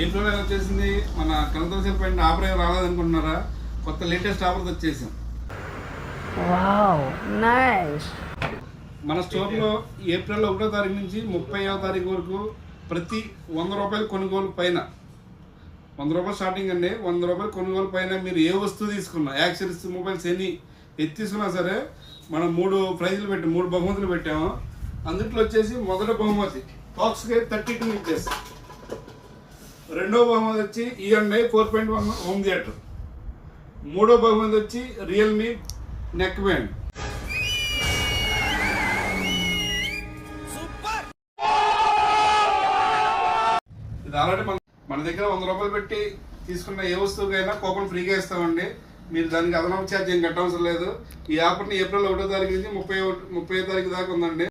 April వచ్చేసింది. మన కనతలసేపు పైన ఆఫర్ ఏం రాలేదనుకుంటున్నారా? కొత్త లేటెస్ట్ ఆఫర్ వచ్చేసాం. మన స్టోర్లో ఏప్రిల్ 1వ తారీఖు నుంచి 30వ తారీఖు వరకు ప్రతి 100 రూపాయలు కొనుగోలు పైన, 100 రూపాయలు స్టార్టింగ్ అండి, 100 రూపాయలు కొనుగోలు పైన మీరు ఏ వస్తువు తీసుకున్నా, యాక్సెసరీస్, మొబైల్స్ ఎన్ని తీసుకున్నా సరే మనం 3 ప్రైజులు పెట్టి 3 బహుమతులు పెట్టాము. అందుట్లో వచ్చేసి మొదటి బహుమతి బాక్స్కి 32 ఇంచెస్, రెండో బహుమతి వచ్చి E&I 4.1 హోమ్ థియేటర్, మూడో బహుమతి వచ్చి రియల్మీ నెక్ బ్యాండ్. ఇది ఆల్రెడీ మన దగ్గర 100 రూపాయలు పెట్టి తీసుకున్న ఏ వస్తువుకైనా కూపన్ ఫ్రీగా ఇస్తామండి. మీరు దానికి అదనపు ఛార్జ్ ఏం కట్టవసరం లేదు. ఈ ఆఫర్ని ఏప్రిల్ 1వ తారీఖు నుంచి 30వ తారీఖు దాకా ఉందండి.